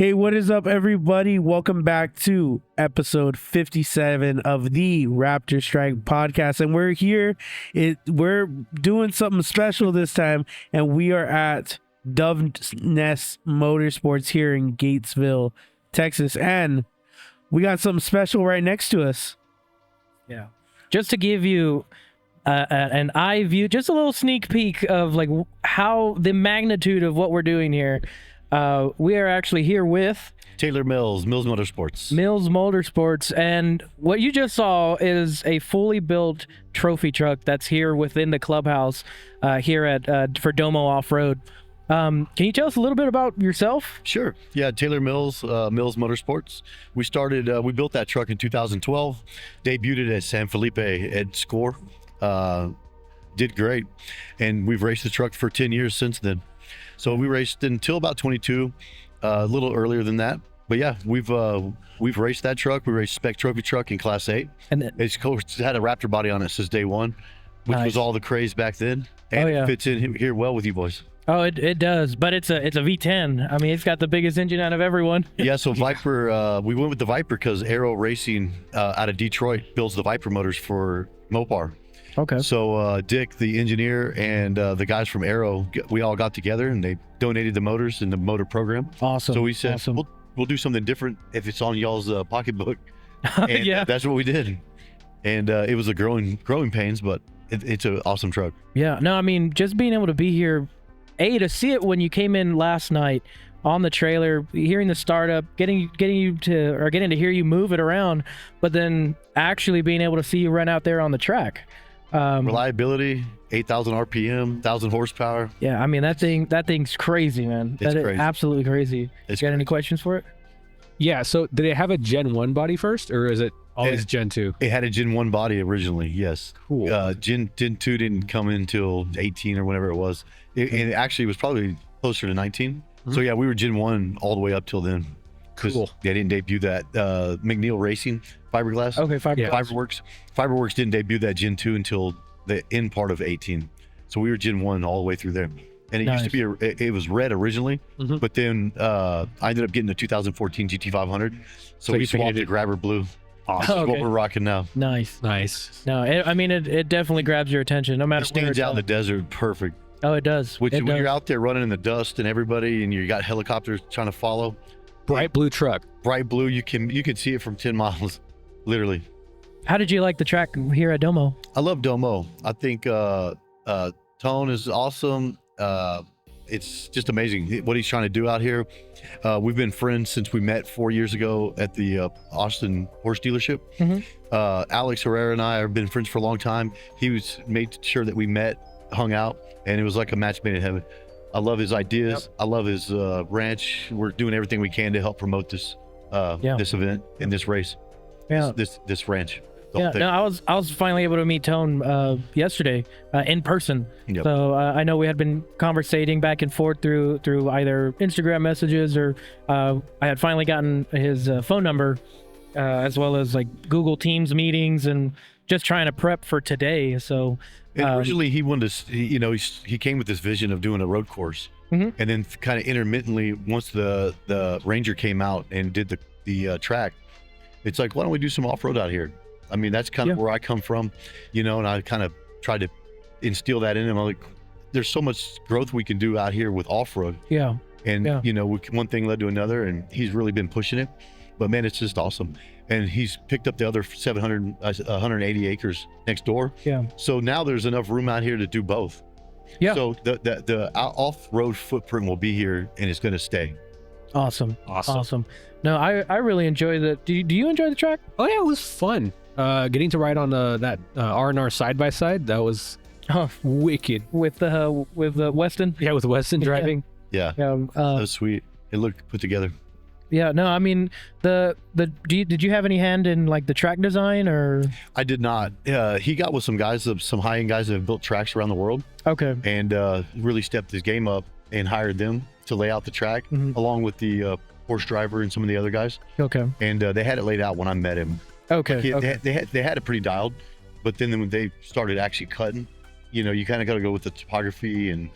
Hey, what is up, everybody? Welcome back to episode 57 of the RaptorStrike podcast. And we're here. We're doing something special this time, and we are at Dove's Nest Motorsports here in Gatesville, Texas. And we got something special right next to us. Yeah. Just to give you an eye view, just a little sneak peek of like how the magnitude of what we're doing here. We are actually here with Taylor Mills Motorsports. Mills Motorsports, and what you just saw is a fully built trophy truck that's here within the clubhouse here at for DOMO Off-road. Can you tell us a little bit about yourself? Sure. Yeah, Taylor Mills Motorsports. We built that truck in 2012, debuted it at San Felipe at Score. Did great, and we've raced the truck for 10 years since then. So we raced until about 22, a little earlier than that. But yeah, we've raced that truck. We raced spec trophy truck in Class 8. And it's had a Raptor body on it since day one, which was all the craze back then. And it fits in here well with you boys. Oh, it does, but it's a V10. I mean, it's got the biggest engine out of everyone. Yeah, so Viper, we went with the Viper because Aero Racing out of Detroit builds the Viper motors for Mopar. Okay. So Dick, the engineer, and the guys from Aero, we all got together and they donated the motors in the motor program. Awesome. So we said, awesome. we'll do something different if it's on y'all's pocketbook. And yeah, that's what we did. And it was a growing pains, but it's an awesome truck. Yeah. No, I mean, just being able to be here, to see it when you came in last night on the trailer, hearing the startup, getting to hear you move it around, but then actually being able to see you run out there on the track. Reliability, 8,000 RPM, 1,000 horsepower. Yeah, I mean that thing's crazy, man. It's crazy. Absolutely crazy. You got any questions for it? Yeah. So did it have a Gen 1 body first, or is it always Gen 2? It had a Gen 1 body originally. Yes. Cool. Gen 2 didn't come in until 18 or whatever it was. It actually was probably closer to 19. Mm-hmm. So yeah, we were Gen 1 all the way up till then. Cool. They didn't debut that. McNeil Racing fiberglass. Okay, fiberglass. Fiberworks didn't debut that Gen 2 until the end part of 18. So we were Gen 1 all the way through there. And it used to be it was red originally, but then I ended up getting a 2014 GT500. So we swapped the grabber blue. Awesome. This is what we're rocking now. Nice. No, I mean it definitely grabs your attention no matter it stands out in the desert perfect. Oh, it does. When you're out there running in the dust and everybody and you got helicopters trying to follow. Bright blue truck. Bright blue, you can see it from 10 miles, literally. How did you like the track here at Domo? I love Domo. I think Tone is awesome. It's just amazing what he's trying to do out here. We've been friends since we met 4 years ago at the Austin horse dealership. Alex Herrera and I have been friends for a long time. He made sure that we met, hung out, and it was like a match made in heaven. I love his ideas. Yep. I love his ranch. We're doing everything we can to help promote this this event and this race. Yeah. This ranch. Yeah. No, I was finally able to meet Tone yesterday in person. Yep. So I know we had been conversating back and forth through either Instagram messages or I had finally gotten his phone number as well as like Google Teams meetings and just trying to prep for today. So. And originally he wanted to, he came with this vision of doing a road course, and then kind of intermittently, once the Ranger came out and did the track, it's like, why don't we do some off-road out here? I mean, that's kind of where I come from, and I kind of tried to instill that in him. I'm like, there's so much growth we can do out here with off-road. Yeah. And one thing led to another, and he's really been pushing it. But man, it's just awesome. And he's picked up the other 180 acres next door. Yeah. So now there's enough room out here to do both. Yeah. So the off-road footprint will be here and it's going to stay. Awesome. No, I really enjoy that. Do you enjoy the track? Oh yeah, it was fun. Getting to ride on that R&R side by side, that was wicked. With Weston. Yeah, with Weston driving. Yeah. That was sweet. It looked put together. Yeah, no, I mean did you have any hand in like the track design or? I did not. He got with some guys, some high-end guys that have built tracks around the world. Okay. And really stepped his game up and hired them to lay out the track along with the horse driver and some of the other guys. Okay. And they had it laid out when I met him. Okay. They had it pretty dialed, but then when they started actually cutting, you kind of got to go with the topography and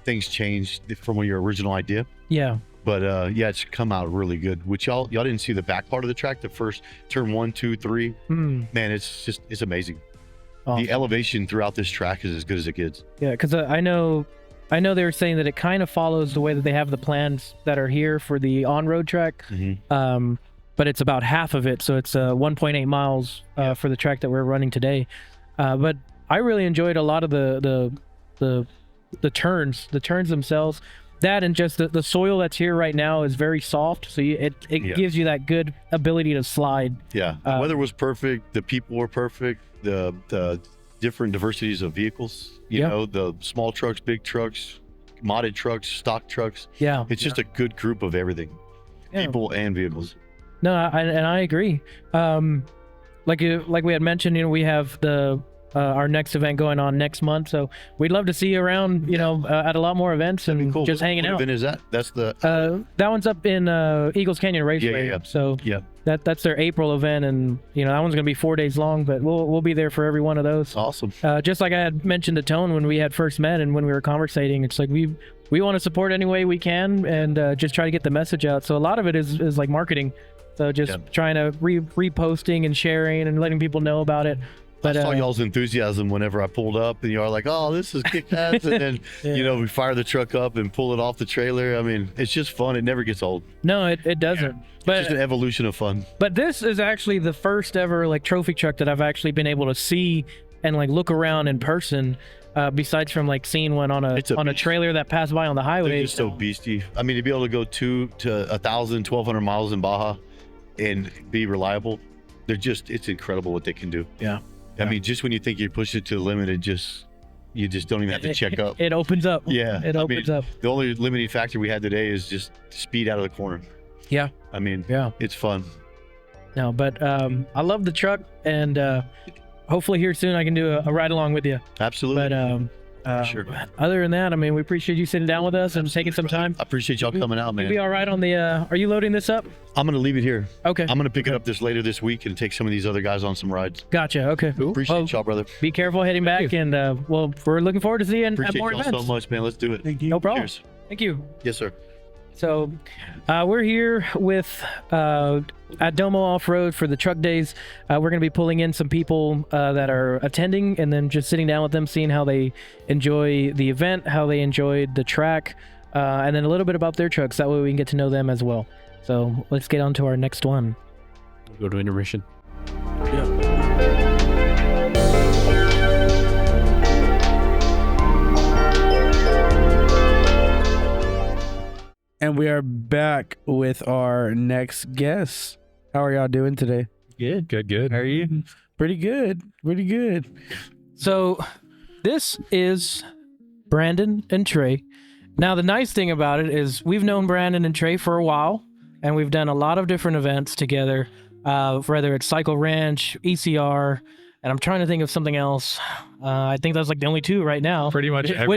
things change from your original idea. Yeah. But yeah, it's come out really good. Which y'all didn't see the back part of the track, the first turn 1, 2, 3. Man, it's amazing. Awesome. The elevation throughout this track is as good as it gets. Yeah, because I know they were saying that it kind of follows the way that they have the plans that are here for the on-road track. But it's about half of it, so it's 1.8 miles for the track that we're running today. But I really enjoyed a lot of the turns themselves. That and just the soil that's here right now is very soft, so it gives you that good ability to slide. Yeah, the weather was perfect. The people were perfect. The different diversities of vehicles. You know, the small trucks, big trucks, modded trucks, stock trucks. Yeah, it's just a good group of everything, people and vehicles. No, I agree. Like we had mentioned, we have our next event going on next month, so we'd love to see you around, at a lot more events and cool. just hanging out. What event is that? That's the that one's up in Eagles Canyon Raceway. Yeah. So that's their April event, and that one's gonna be 4 days long, but we'll be there for every one of those. Awesome. Just like I had mentioned to Tone when we had first met and when we were conversating, it's like we want to support any way we can and just try to get the message out. So a lot of it is like marketing. So just trying to reposting and sharing and letting people know about it. But, I saw y'all's enthusiasm whenever I pulled up, and y'all are like, "Oh, this is kick-ass!" And then we fire the truck up and pull it off the trailer. I mean, it's just fun. It never gets old. No, it doesn't. But it's just an evolution of fun. But this is actually the first ever like trophy truck that I've actually been able to see and like look around in person. Besides from like seeing one on a trailer that passed by on the highway. They're just so beastie. I mean, to be able to go 200 to 1,000, 1,200 miles in Baja and be reliable, it's incredible what they can do. Yeah. I mean, just when you think you're pushing it to the limit, you just don't even have to check up. It opens up. Yeah. It opens up. The only limiting factor we had today is just speed out of the corner. Yeah. I mean, it's fun. No, but I love the truck, and hopefully here soon I can do a ride along with you. Absolutely. But sure. Other than that, I mean, we appreciate you sitting down with us and taking some time. I appreciate y'all coming out, man. We'll be all right on the. Are you loading this up? I'm gonna leave it here. Okay. I'm gonna pick it up later this week and take some of these other guys on some rides. Gotcha. Okay. Cool. Appreciate y'all, brother. Be careful heading back, and we're looking forward to seeing appreciate more y'all events. so much, man. Let's do it. Thank you. No problem. Cheers. Thank you. Yes, sir. So we're here with at DOMO Off-road for the truck days. We're going to be pulling in some people that are attending and then just sitting down with them, seeing how they enjoy the event, how they enjoyed the track, and then a little bit about their trucks. That way we can get to know them as well. So let's get on to our next one. Go to intermission. And we are back with our next guest. How are y'all doing today? Good. How are you? Pretty good. So this is Brandon and Trey. Now, the nice thing about it is we've known Brandon and Trey for a while, and we've done a lot of different events together, whether it's Cycle Ranch, ECR, and I'm trying to think of something else. I think that's like the only two right now. Pretty much everything.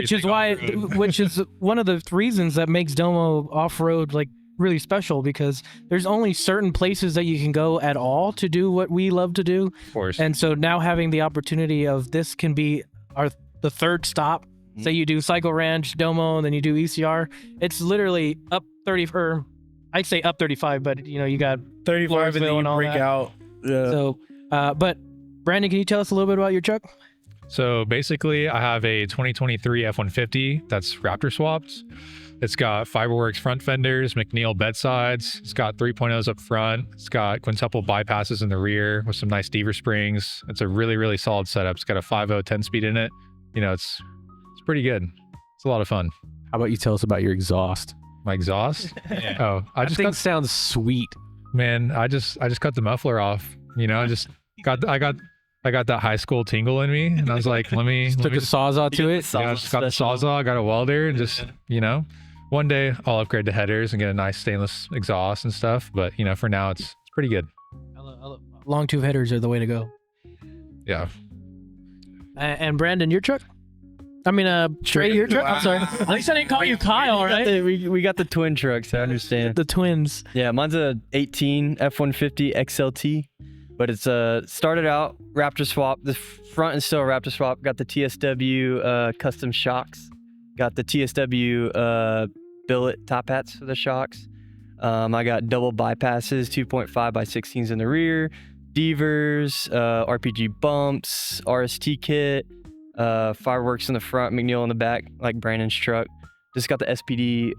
Which is one of the reasons that makes DOMO Off-road like really special, because there's only certain places that you can go at all to do what we love to do. Of course. And so now having the opportunity of this can be the third stop. Say you do Cycle Ranch, DOMO, and then you do ECR. It's literally up 30, or I'd say up 35, but you got 35 and then you break out. Yeah. So, but Brandon, can you tell us a little bit about your truck? So basically, I have a 2023 F-150 that's Raptor swapped. It's got Fiberworks front fenders, McNeil bedsides. It's got 3.0s up front. It's got quintuple bypasses in the rear with some nice Deaver springs. It's a really, really solid setup. It's got a 5.0 10-speed in it. It's pretty good. It's a lot of fun. How about you tell us about your exhaust? My exhaust? Yeah. Oh, I just sounds sweet. Man, I just cut the muffler off. I got that high school tingle in me, and I was like, let me took a Sawzall to it. Yeah, I just got the Sawzall, got a welder, and just one day I'll upgrade the headers and get a nice stainless exhaust and stuff. But for now it's pretty good. Long tube headers are the way to go. Yeah. And Brandon, your truck? I mean, Trey, your truck? I'm sorry. At least I didn't call you Kyle, right? We got the twin trucks, I understand. The twins. Yeah, mine's a 18 F-150 XLT, but it's started out Raptor swap. The front is still a Raptor swap. Got the TSW custom shocks. Got the TSW billet top hats for the shocks. I got double bypasses, 2.5 by 16s in the rear, Devers, RPG bumps, RST kit, fireworks in the front, McNeil in the back, like Brandon's truck. Just got the SPD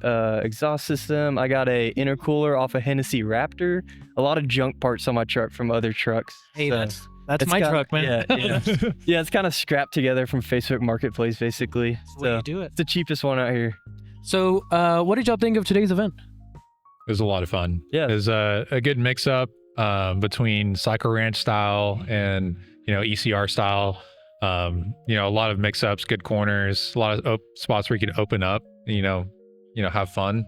exhaust system. I got a intercooler off a Hennessy Raptor. A lot of junk parts on my truck from other trucks. Hey, So that's it's my got- truck, man. Yeah, yeah. It's kind of scrapped together from Facebook Marketplace, basically. That's the way you do it. It's the cheapest one out here. So, what did y'all think of today's event? It was a lot of fun. Yeah. It was a good mix up between Cycle Ranch style and, ECR style. A lot of mix ups, good corners, a lot of spots where you can open up, have fun.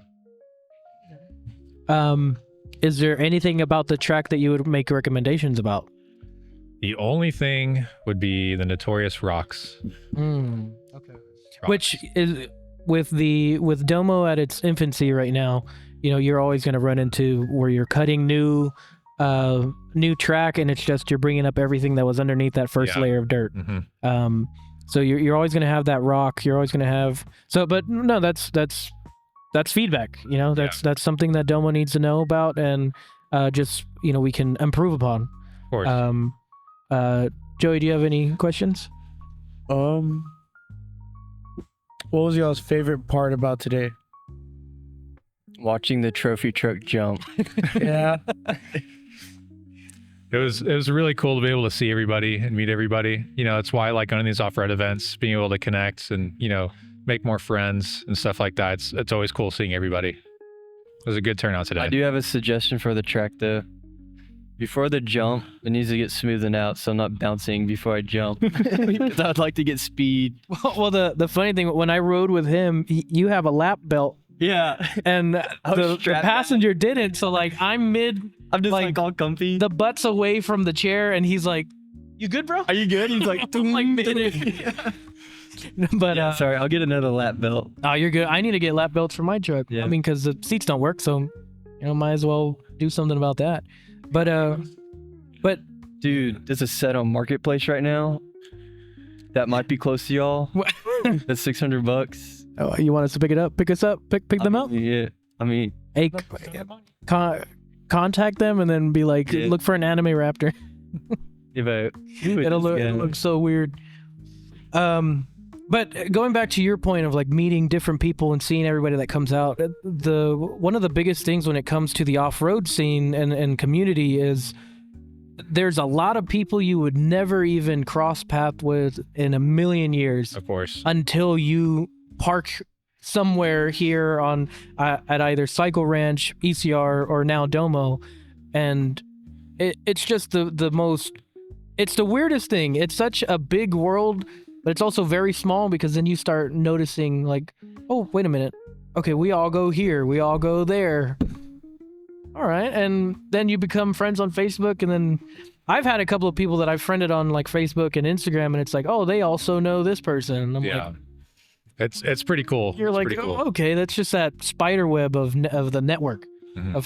Is there anything about the track that you would make recommendations about? The only thing would be the notorious rocks. Okay. Rocks. Which is with DOMO at its infancy right now, you're always going to run into where you're cutting new track, and it's just you're bringing up everything that was underneath that first Yeah. layer of dirt. Mhm. So you're always going to have that rock. You're always going to have but no, that's feedback. That's something that DOMO needs to know about, and just we can improve upon. Of course. Joey, do you have any questions? What was y'all's favorite part about today? Watching the trophy truck jump. Yeah. It was really cool to be able to see everybody and meet everybody. That's why I like going to these off-road events, being able to connect and, make more friends and stuff like that. It's always cool seeing everybody. It was a good turnout today. I do have a suggestion for the track though. Before the jump, it needs to get smoothened out so I'm not bouncing before I jump. Because I'd like to get speed. Well, the funny thing, when I rode with him, you have a lap belt, Yeah. and I was the strapped passenger didn't. So I'm mid, I'm just Like, like all comfy. the butt's away from the chair, and he's like, "You good, bro?" Are you good? He's like, I'm like mid it. But sorry, I'll get another lap belt. oh, you're good. I need to get lap belts for my truck. Yeah. I mean, because the seats don't work, so might as well do something about that. But Dude, there's a set on Marketplace right now that might be close to y'all. That's $600. oh, you want us to pick it up? Pick us up? Pick them up? Yeah. I mean, Hey, contact them and then be like, Yeah. look for an anime raptor. if I, It'll look so weird. But going back to your point of like meeting different people and seeing everybody that comes out, one of the biggest things when it comes to the off-road scene and community is there's a lot of people you would never even cross path with in a million years Of course. until you park somewhere here on at either Cycle Ranch, ECR, or now DOMO, and it's just the most. It's the weirdest thing. It's such a big world, but it's also very small because then you start noticing like, oh, wait a minute. Okay, we all go here. We all go there. All right, and then you become friends on Facebook, and then I've had a couple of people that I've friended on like Facebook and Instagram, and it's like, oh, they also know this person. And I'm Yeah. like, It's pretty cool. you're It's like, pretty cool. oh, okay, that's just that spider web of the network Mhm. of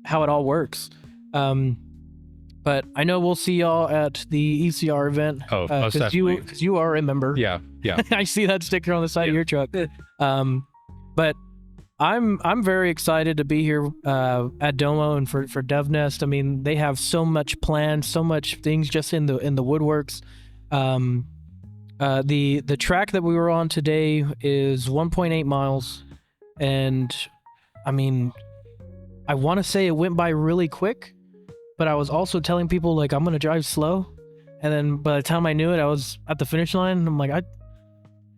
how it all works. But I know we'll see y'all at the ECR event. Oh, most definitely. Because you are a member. Yeah. Yeah. I see that sticker on the side of Yeah. your truck. But I'm very excited to be here at DOMO and for DevNest. I mean, they have so much planned, so much things just in the woodworks. The track that we were on today is 1.8 miles, and I mean, I want to say it went by really quick, but I was also telling people like I'm gonna drive slow, and then by the time I knew it, I was at the finish line. And I'm like, I'm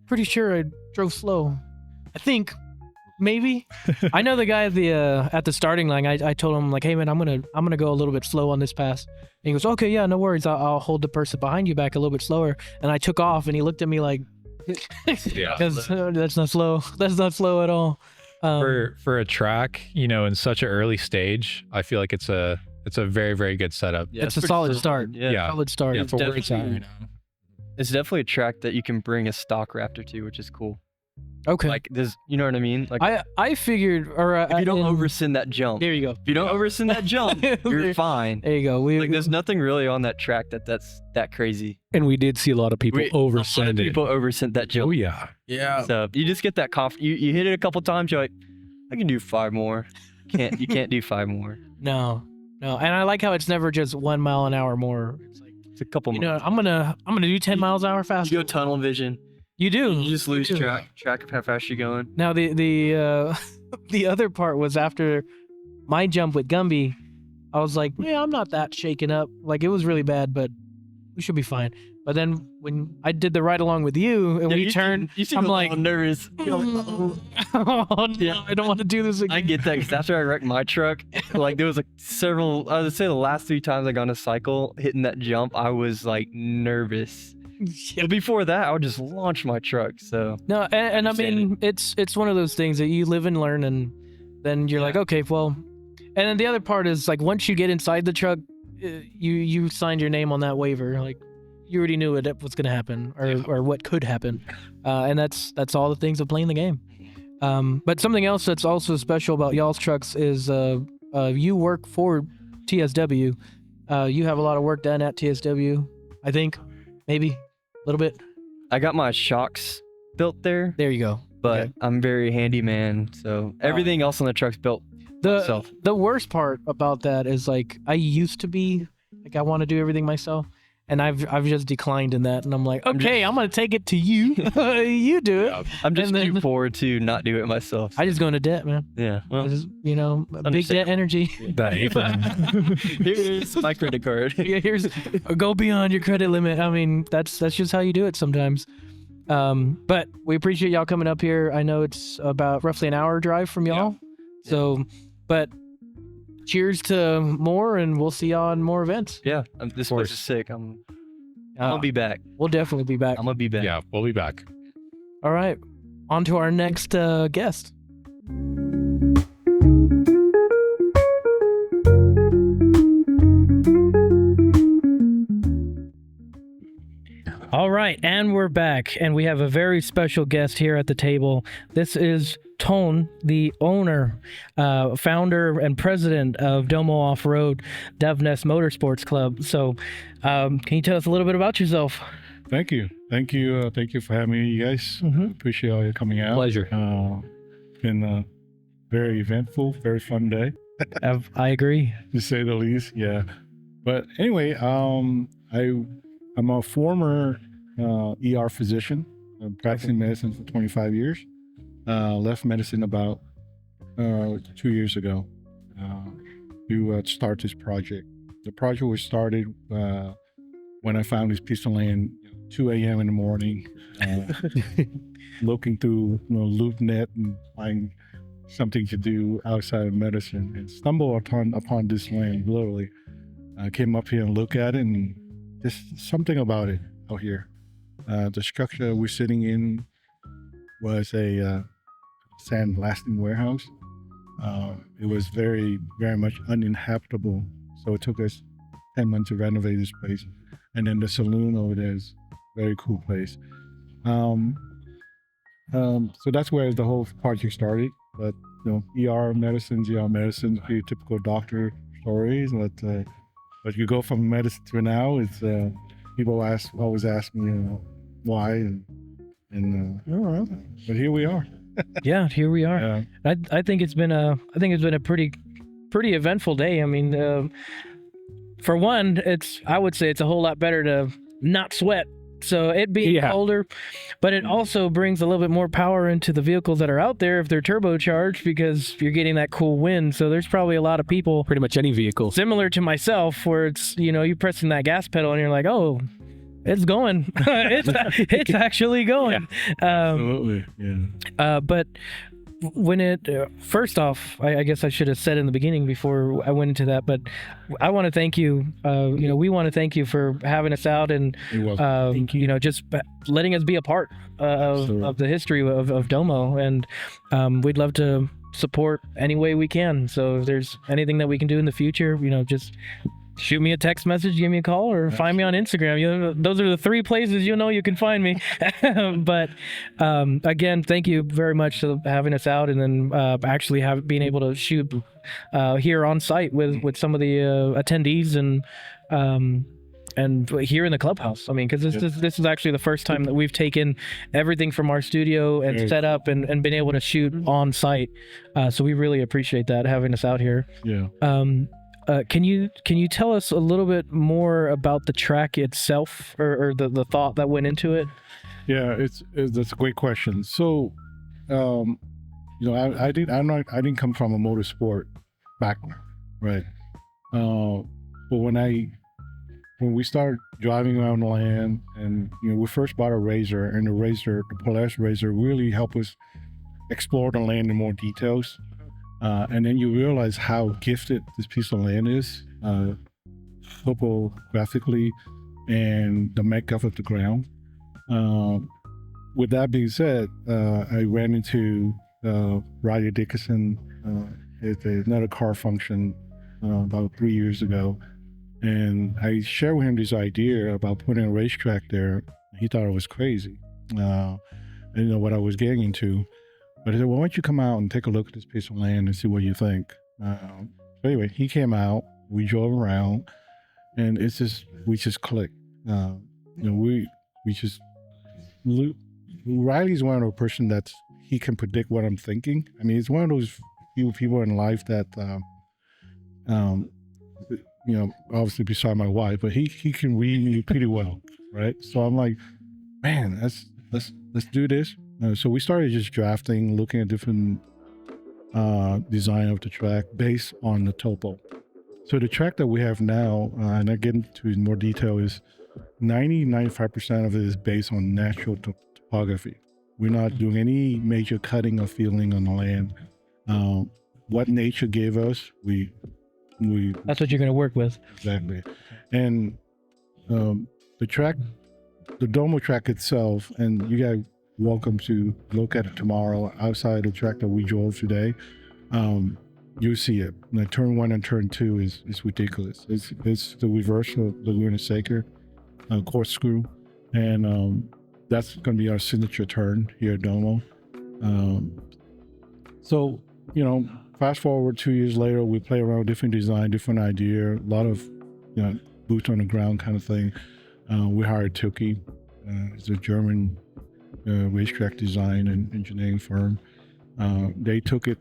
pretty sure I drove slow. I think maybe. I know the guy at the starting line. I told him like, hey man, I'm gonna go a little bit slow on this pass. And he goes, okay, yeah, no worries. I'll hold the person behind you back a little bit slower. And I took off, and he looked at me like, Yeah. because that's not slow. That's not slow at all. For a track, in such an early stage, I feel like it's a very, very good setup. Yeah, It's a pretty solid start. Yeah. Yeah. Solid start. Yeah, It's for where it's at definitely- right now. It's definitely a track that you can bring a stock Raptor to, which is cool. Okay. Like there's, you know what I mean? Like I figured, or if you don't oversend that jump, there you go. if you don't oversend that jump, you're fine. There you go. Like there's nothing really on that track that's that crazy. And we did see a lot of people A lot of oversend it. people oversent that jump. Oh yeah. Yeah. So you just get that you hit it a couple times, you're like, I can do 5 more. You can't do 5 more. No. And I like how it's never just 1 mile an hour more. It's like, It's a couple you more. know, I'm gonna do 10 miles an hour faster. You go tunnel vision. You do. You just lose track of how fast you're going. Now the the other part was after my jump with Gumby, I was like, yeah, I'm not that shaken up. Like it was really bad, but we should be fine. But then when I did the ride along with you and we turned, you seem I'm a like, little nervous. You're like, oh no, I don't want to do this again. I get that because after I wrecked my truck, like there was like several. I would say the last 3 times I got on a cycle hitting that jump, I was like nervous. Yeah. But before that, I would just launch my truck. So No, and I mean, it's one of those things that you live and learn, and then you're like, okay, well, and then the other part is like once you get inside the truck, you signed your name on that waiver, like you already knew it was gonna happen or what could happen, and that's all the things of playing the game. But something else that's also special about y'all's trucks is you work for TSW. You have a lot of work done at TSW, I think, maybe. A little bit. I got my shocks built there, There you go. but Okay. I'm very handyman. So everything else on the truck's built myself. The worst part about that is like I used to be like I want to do everything myself, and I've just declined in that, and I'm like, okay, I'm gonna take it to you. You do it. I'm just and then- too forward to not do it myself. I just go into debt, man. Yeah. I Well, just, big debt Understandable. energy. That apron. here's my credit card. Yeah, here's go beyond your credit limit. I mean, that's just how you do it sometimes. But we appreciate y'all coming up here. I know it's about roughly an hour drive from y'all. So, but cheers to more, and we'll see y'all in more events. Yeah. This place is sick. I'm gonna be back. We'll definitely be back. I'm gonna be back. Yeah, we'll be back. All right, on to our next guest. All right, and we're back, and we have a very special guest here at the table. This is Tone, the owner, founder, and president of DOMO Off-road, Dove Nest Motorsports Club. So, can you tell us a little bit about yourself? Thank you. Thank you for having me, you guys. Mhm. Appreciate all you coming out. Pleasure. Been a very eventful, very fun day, I agree. to say the least. Yeah. But anyway, I'm a former ER physician. I'm practicing medicine for 25 years. Left medicine about 2 years ago to start this project. The project was started when I found this piece of land, 2 a.m. in the morning, looking through LoopNet and finding something to do outside of medicine, and stumbled upon this land. Literally, I came up here and looked at it, and just something about it out here. The structure we're sitting in was a sandblasting warehouse. It was very, very much uninhabitable, so it took us 10 months to renovate this place. And then the saloon over there is a very cool place. So that's where the whole project started. But ER medicines, pretty typical doctor stories. But you go from medicine to now, it's people always ask me why, and but here we are. Yeah, here we are. Yeah. I think it's been a pretty eventful day. I mean, for one, I would say it's a whole lot better to not sweat. So it being colder, but it also brings a little bit more power into the vehicles that are out there if they're turbocharged, because you're getting that cool wind. So there's probably a lot of people, Pretty much any vehicle. similar to myself, where it's, you're pressing that gas pedal and you're like, oh, it's going. it's actually going. Absolutely. Yeah. But when it first off, I guess I should have said in the beginning before I went into that, but I want to thank you. We want to thank you for having us out and just letting us be a part of the history of Domo, and we'd love to support any way we can. So if there's anything that we can do in the future, just shoot me a text message, give me a call, or find me on Instagram. Those are the 3 places you can find me. But again, thank you very much for having us out, and then actually being able to shoot here on site with some of the attendees and here in the clubhouse. I mean, because this is actually the first time that we've taken everything from our studio and set up and been able to shoot on site. So we really appreciate that, having us out here. Yeah. Can you tell us a little bit more about the track itself, or the thought that went into it? Yeah, that's a great question. So, I didn't come from a motorsport background, right? But when we started driving around the land, and we first bought a Razor, and the Polaris Razor really helped us explore the land in more details. And then you realize how gifted this piece of land is, topographically, and the makeup of the ground. With that being said, I ran into Ryder Dickinson at another car function about 3 years ago. And I shared with him this idea about putting a racetrack there. He thought it was crazy. I didn't know what I was getting into. But I said, well, why don't you come out and take a look at this piece of land and see what you think? So anyway, he came out, we drove around, and we just clicked. Riley's one of the person he can predict what I'm thinking. I mean, it's one of those few people in life that, obviously beside my wife, but he can read me pretty well, right? So I'm like, man, let's do this. So we started just drafting, looking at different design of the track based on the topo. So the track that we have now, and I get into more detail, is 95% of it is based on natural topography. We're not doing any major cutting or filling on the land. What nature gave us, we that's what you're going to work with. Exactly. And the track, the DOMO track itself, and you guys welcome to look at it tomorrow outside the track that we drove today. You see it. Like turn 1 and turn 2 is ridiculous. It's the reverse of Laguna Seca corkscrew, and that's going to be our signature turn here at DOMO. So fast forward 2 years later, we play around with different design, different idea, a lot of boots on the ground kind of thing. We hired Tilke. It's a German racetrack design and engineering firm. They took it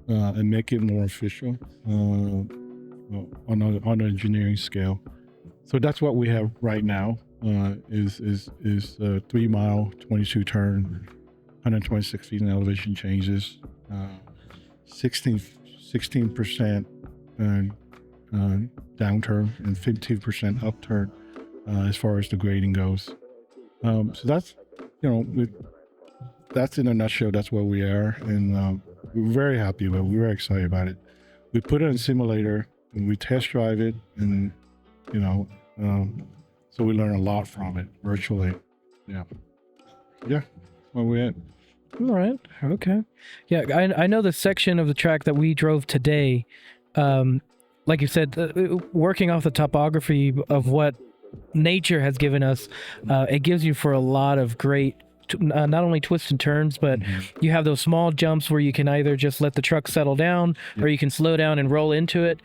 and make it more official on an engineering scale. So that's what we have right now. Is a 3 mile, 22 turn, 126 feet in elevation changes, 16% downturn and 15% upturn as far as the grading goes. So that's that's in a nutshell. That's where we are, and we're very happy about it. We're very excited about it. We put it in a simulator and we test drive it, and so we learn a lot from it virtually. Yeah, where we're at. All right. Okay. Yeah, I know the section of the track that we drove today. Like you said, working off the topography of what nature has given us, it gives you for a lot of great, not only twists and turns, but you have those small jumps where you can either just let the truck settle down, or you can slow down and roll into it,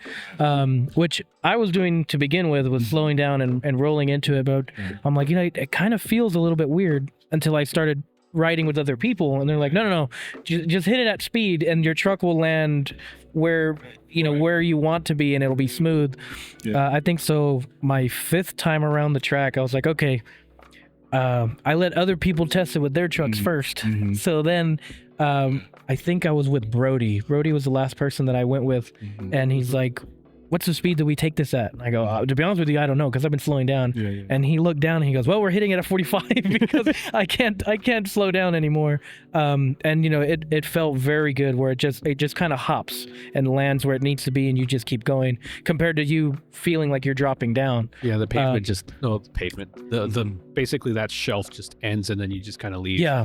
which I was doing to begin with, was slowing down and rolling into it. But I'm like, it kind of feels a little bit weird until I started riding with other people, and they're like, no, just hit it at speed and your truck will land where you want to be, and it'll be smooth. I think so. My 5th time around the track, I was like, okay, I let other people test it with their trucks first. So then I think I was with Brody was the last person that I went with, and he's like, what's the speed that we take this at? And I go, to be honest with you, I don't know, because I've been slowing down. And he looked down and he goes, well, we're hitting it at 45 because I can't slow down anymore. And it felt very good, where it just kind of hops and lands where it needs to be, and you just keep going, compared to you feeling like you're dropping down. Yeah, the pavement the pavement. The basically that shelf just ends, and then you just kind of leave. Yeah.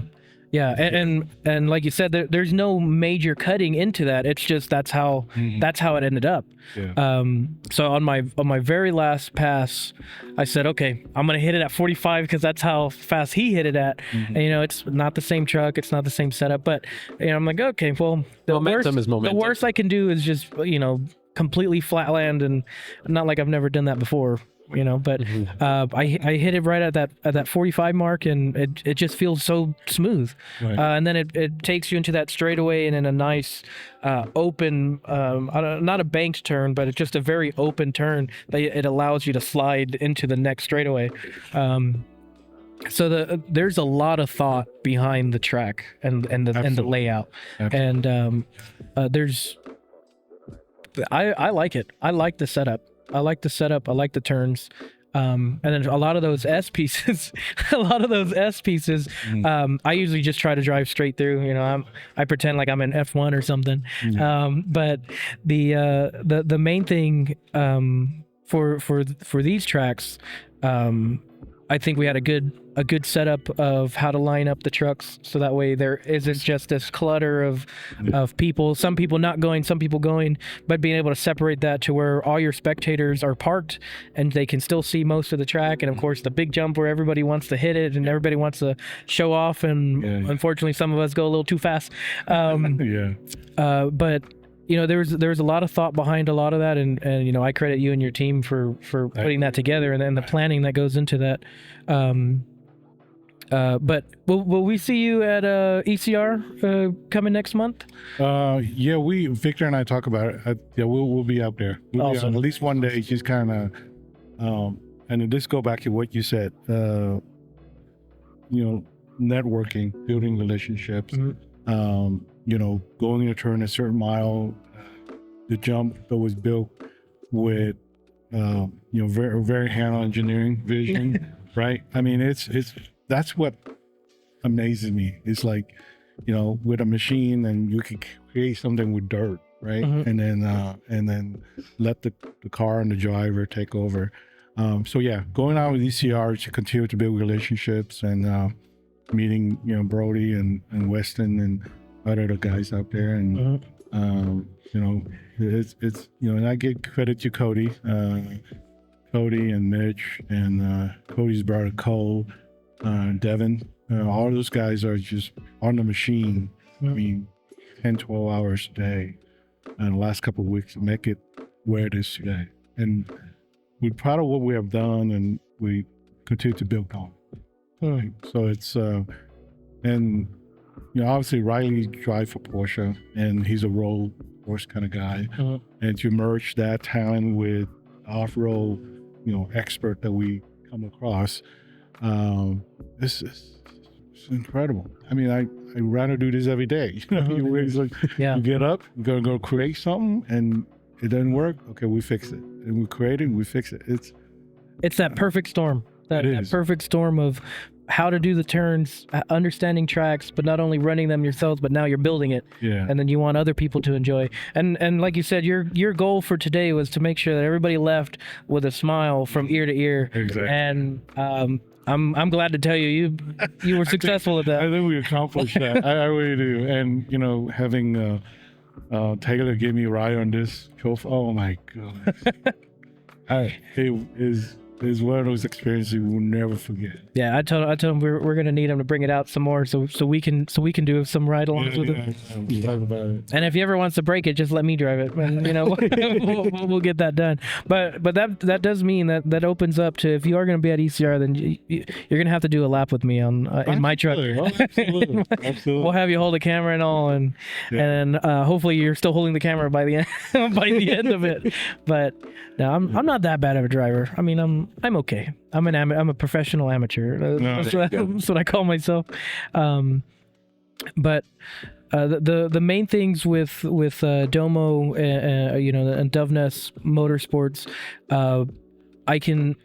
Yeah, and like you said, there's no major cutting into that. It's just that's how it ended up. Yeah. So on my very last pass, I said, okay, I'm gonna hit it at 45 because that's how fast he hit it at. And it's not the same truck, it's not the same setup, but I'm like, okay, well, Momentum is momentum. The worst I can do is just completely flatland, and not like I've never done that before. But I hit it right at that 45 mark, and it just feels so smooth. Right. And then it takes you into that straightaway and in a nice open, not a banked turn, but it's just a very open turn that it allows you to slide into the next straightaway. So there's a lot of thought behind the track and the layout. Absolutely. And I like it. I like the setup. I like the turns. And then a lot of those S pieces, I usually just try to drive straight through. I pretend like I'm in F1 or something. But the main thing for these tracks, I think we had a good setup of how to line up the trucks, so that way there isn't just this clutter of people, some people not going, some people going, but being able to separate that to where all your spectators are parked and they can still see most of the track. And of course the big jump where everybody wants to hit it and everybody wants to show off, and unfortunately some of us go a little too fast. But there's a lot of thought behind a lot of that, and I credit you and your team for putting that together, and then the planning that goes into that. But will we see you at ECR coming next month? Victor and I talk about it. We'll be out there. We'll be out at least one day, just kind of and just go back to what you said, networking, building relationships, going to turn a certain mile. The jump that was built with very, very hand-on engineering vision, right? I mean, that's what amazes me. It's like, with a machine, and you can create something with dirt, right? And then let the car and the driver take over. Going out with ECR to continue to build relationships, and meeting Brody and Weston and other guys out there, and it's and I give credit to Cody and Mitch, and Cody's brother Cole, Devin. All those guys are just on the machine. I mean, 10-12 hours a day, and the last couple of weeks to make it where it is today. And we're proud of what we have done, and we continue to build on. Right? So it's and obviously Riley drives for Porsche, and he's a road course kind of guy. And to merge that talent with off-road, expert that we come across, it's incredible. I mean, I'd rather do this every day. You get up, you're gonna go create something, and it doesn't work. Okay, we fix it, and we create it, we fix it. It's that perfect storm. That perfect storm of how to do the turns, understanding tracks, but not only running them yourselves, but now you're building it. And then you want other people to enjoy. And like you said, your goal for today was to make sure that everybody left with a smile from ear to ear. Exactly. And I'm glad to tell you were successful at that. I think we accomplished that. I really do. And having Taylor give me a ride on this trophy, oh my goodness. It is one of those experiences we'll never forget. Yeah, I told him we're gonna need him to bring it out some more, so we can do some ride-alongs with it. Talk about it. And if he ever wants to break it, just let me drive it, and we'll get that done. But that does mean that opens up to, if you are gonna be at ECR, then you're gonna have to do a lap with me in my truck. Absolutely. We'll have you hold the camera and all, and hopefully you're still holding the camera by the end of it. But no, I'm not that bad of a driver. I mean, I'm okay. I'm a professional amateur. That's what I call myself. But the main things with Domo, and Doveness Motorsports, I can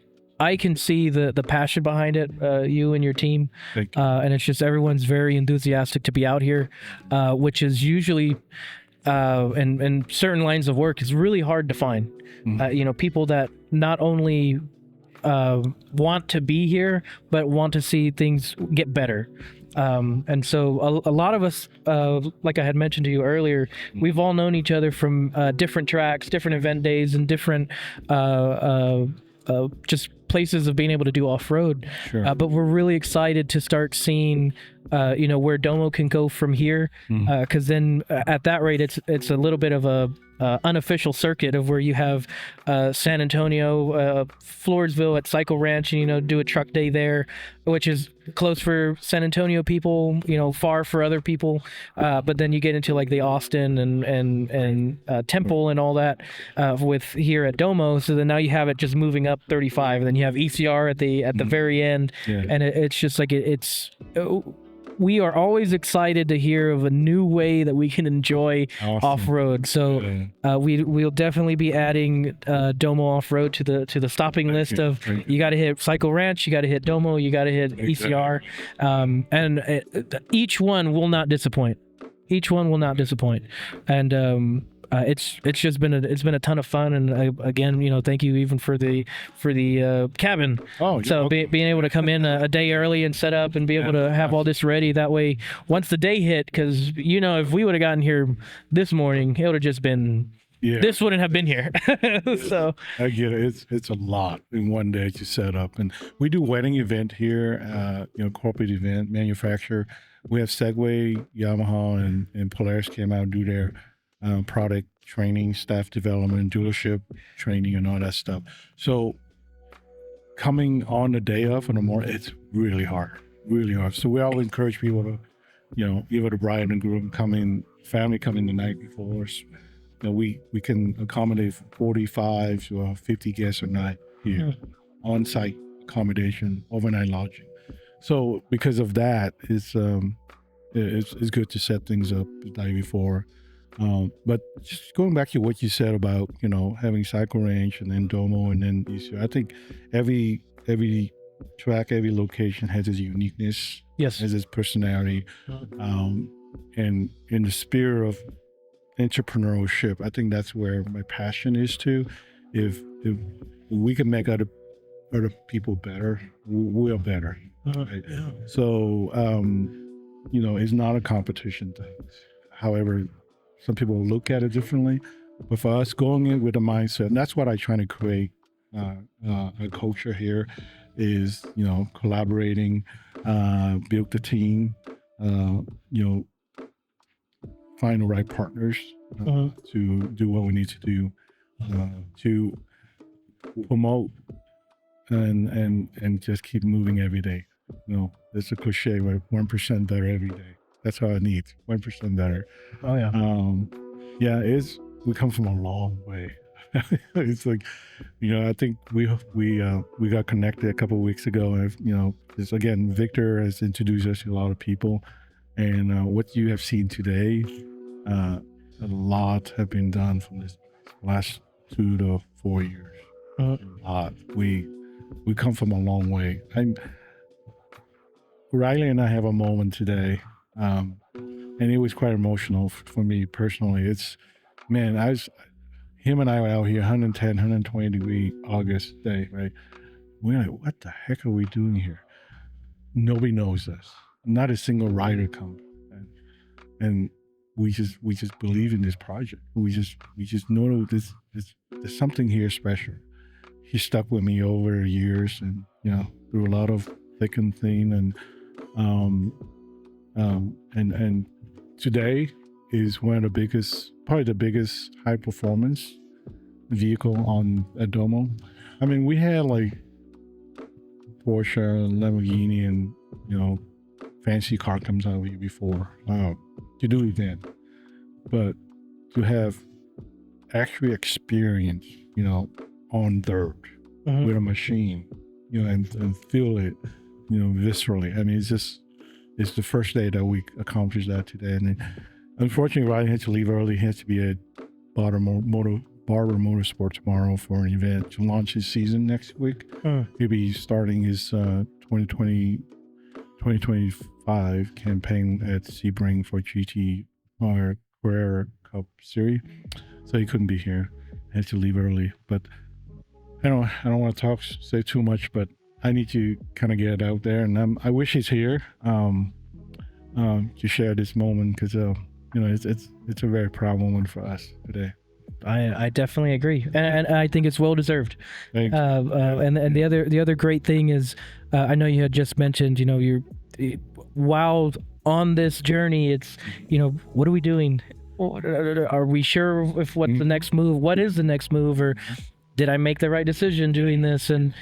see the passion behind it. You and your team, and it's just everyone's very enthusiastic to be out here, which is usually. In certain lines of work is really hard to find. People that not only want to be here, but want to see things get better. And so a lot of us, like I had mentioned to you earlier, we've all known each other from different tracks, different event days, and different just places of being able to do off-road. Sure. But we're really excited to start seeing where DOMO can go from here, because then at that rate it's a little bit of a unofficial circuit of where you have San Antonio, Floresville at Cycle Ranch, and do a truck day there, which is close for San Antonio people, far for other people, but then you get into like the Austin and Temple and all that with here at DOMO. So then now you have it just moving up 35, and then you have ECR at the very end. Yeah. And it's just like we are always excited to hear of a new way that we can enjoy Awesome. off-road. So we'll definitely be adding DOMO off-road to the stopping list of you got to hit Cycle Ranch, you got to hit DOMO, you got to hit ECR, and each one will not disappoint. Each one will not disappoint, and it's just been a ton of fun. And again, thank you even for the cabin. Oh, yeah, So okay. being able to come in a day early and set up and be able to have all this ready, that way once the day hit, because if we would have gotten here this morning, it would have just been this wouldn't have been here. So I get it. It's a lot in one day to set up, and we do wedding event here. Corporate event, manufacturer. We have Segway, Yamaha, and Polaris came out and do their product training, staff development, dealership training, and all that stuff. So coming on the day of in the morning, it's really hard. So we always encourage people to, either the bride and groom family coming the night before. We can accommodate 45 to 50 guests a night here, on-site accommodation, overnight lodging. So because of that, it's good to set things up the night before. But just going back to what you said about having Cycle Range and then DOMO and then ECR, I think every track, every location has its uniqueness, yes, has its personality, and in the spirit of entrepreneurship, I think that's where my passion is too. If we can make other people better, we're better. Right? So it's not a competition thing. However, some people look at it differently, but for us, going in with a mindset, and that's what I try to create a culture here, is collaborating, build the team, find the right partners to do what we need to do to promote and just keep moving every day. It's a cliche, but 1% better every day. That's how I need 1% better. Oh yeah. We come from a long way. It's like, I think we got connected a couple of weeks ago, and just again, Victor has introduced us to a lot of people, and what you have seen today, a lot have been done from this last 2 to 4 years. A lot. We come from a long way. Riley and I have a moment today. And it was quite emotional for me personally. Him and I were out here 110, 120 degree August day, right? We're like, what the heck are we doing here? Nobody knows us. Not a single rider comes. And we just believe in this project. We just know there's something here special. He stuck with me over the years, and through a lot of thick and thin, and today is one of the biggest, probably the biggest high performance vehicle at DOMO. I mean, we had like Porsche, Lamborghini, and fancy car comes out here before to do event, but to have actually experience, on dirt with a machine, and feel it, viscerally. I mean, it's the first day that we accomplished that today. And then, unfortunately, Ryan had to leave early. He has to be at Barber Motorsport tomorrow for an event to launch his season next week. He'll be starting his 2025 campaign at Sebring for GT or Carrera Cup Series. So he couldn't be here. He had to leave early. But I don't want to say too much, but I need to kind of get it out there, and I wish he's here. to share this moment because it's a very proud moment for us today. I definitely agree, and I think it's well deserved. Thank you. And the other great thing is, I know you had just mentioned, you're while on this journey, it's what are we doing? Are we sure if what's the next move? What is the next move? Or did I make the right decision doing this? And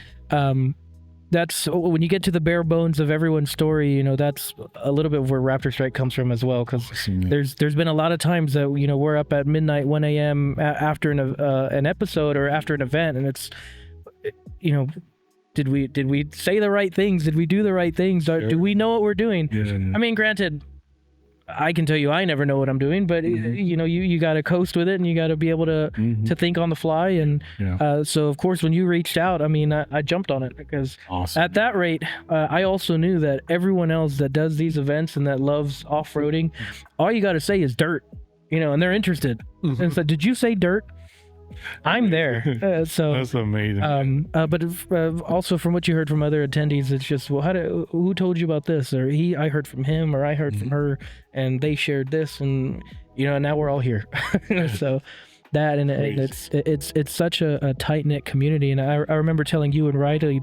that's when you get to the bare bones of everyone's story. That's a little bit of where RaptorStrike comes from as well. Because there's been a lot of times that we're up at midnight, 1 a.m. After an episode or after an event, and it's did we say the right things? Did we do the right things? Do we know what we're doing? Yeah. I mean, granted, I can tell you I never know what I'm doing, but you got to coast with it, and you got to be able to think on the fly. And so of course when you reached out, I mean, I jumped on it because at that rate, I also knew that everyone else that does these events and that loves off-roading, all you got to say is dirt, and they're interested. And so, did you say dirt? I'm there. So that's amazing. But also from what you heard from other attendees, it's just, well, who told you about this? Or I heard from him, or I heard from her, and they shared this, and now we're all here. So that, and it's such a tight knit community. And I remember telling you and Riley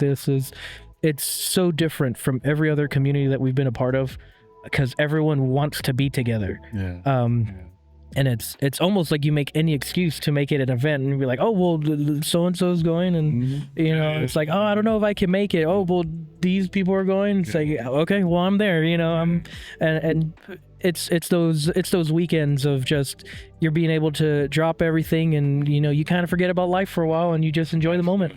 it's so different from every other community that we've been a part of, because everyone wants to be together. And it's almost like you make any excuse to make it an event, and be like, oh, well, so-and-so's going, and it's like, oh, I don't know if I can make it. Oh, well, these people are going. It's like, okay, well, I'm there. And it's those weekends of just you're being able to drop everything, and you kind of forget about life for a while, and you just enjoy the moment.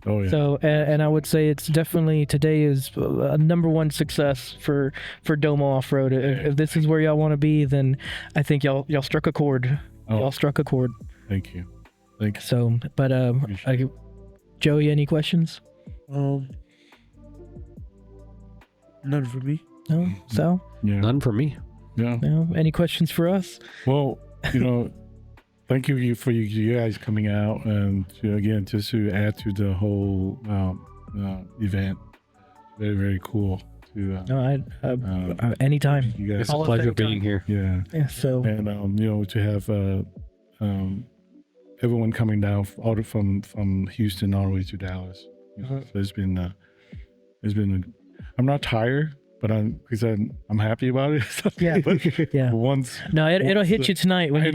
Oh yeah. So, and I would say it's definitely, today is a number one success for DOMO Off-road. If this is where y'all want to be, then I think y'all struck a chord. Y'all struck a chord. Thank you. So, but Joey, any questions? None for me. No. Sal? Yeah. None for me. Yeah. No. Any questions for us? Well, thank you for you guys coming out, and just to add to the whole event. Very, very cool. No, anytime. You guys, It's a pleasure being here. yeah. Yeah. So. And to have everyone coming down from Houston all the way to Dallas. So it's been I'm not tired, but I'm happy about it. Yeah. Yeah. Once. No, it'll hit you tonight when you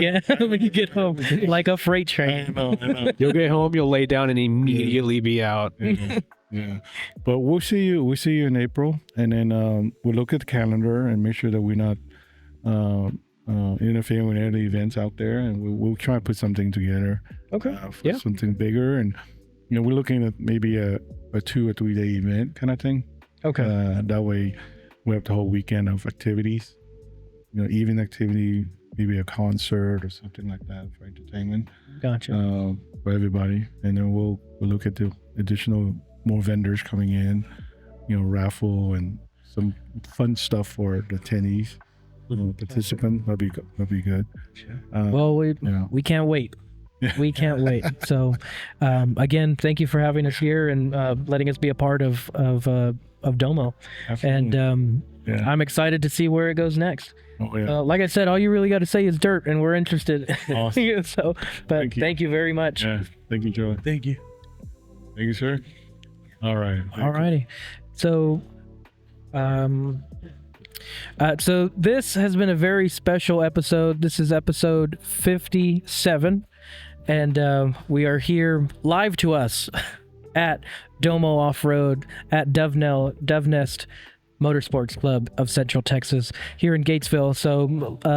get home, like a freight train. I know. You'll get home, you'll lay down, and immediately be out. Yeah. But we'll see you in April, and then we'll look at the calendar and make sure that we're not interfering with any events out there, and we'll try to put something together. Okay. For something bigger, and we're looking at maybe a 2 or 3 day event kind of thing. Okay. That way we have the whole weekend of activities, evening activity, maybe a concert or something like that for entertainment. Gotcha. For everybody, and then we'll look at the additional more vendors coming in, raffle and some fun stuff for the attendees, participant. That'll be good. Well, we can't wait. We can't wait. So, again, thank you for having us here and letting us be a part of DOMO. Absolutely. And I'm excited to see where it goes next. Oh, yeah. Like I said, all you really got to say is dirt, and we're interested. Awesome. So, but thank you very much. Yeah. Thank you, Joey. Thank you. Thank you, sir. All right. All righty. So, so this has been a very special episode. This is episode 57, and we are here live to us at DOMO Off-road at Dove Nest Motorsports Club of Central Texas here in Gatesville. So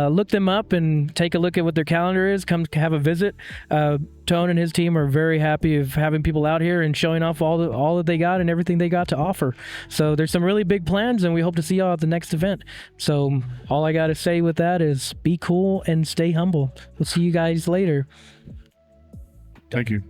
look them up and take a look at what their calendar is. Come have a visit. Tone and his team are very happy of having people out here and showing off all that they got and everything they got to offer. So there's some really big plans, and we hope to see y'all at the next event. So all I got to say with that is be cool and stay humble. We'll see you guys later. Thank you.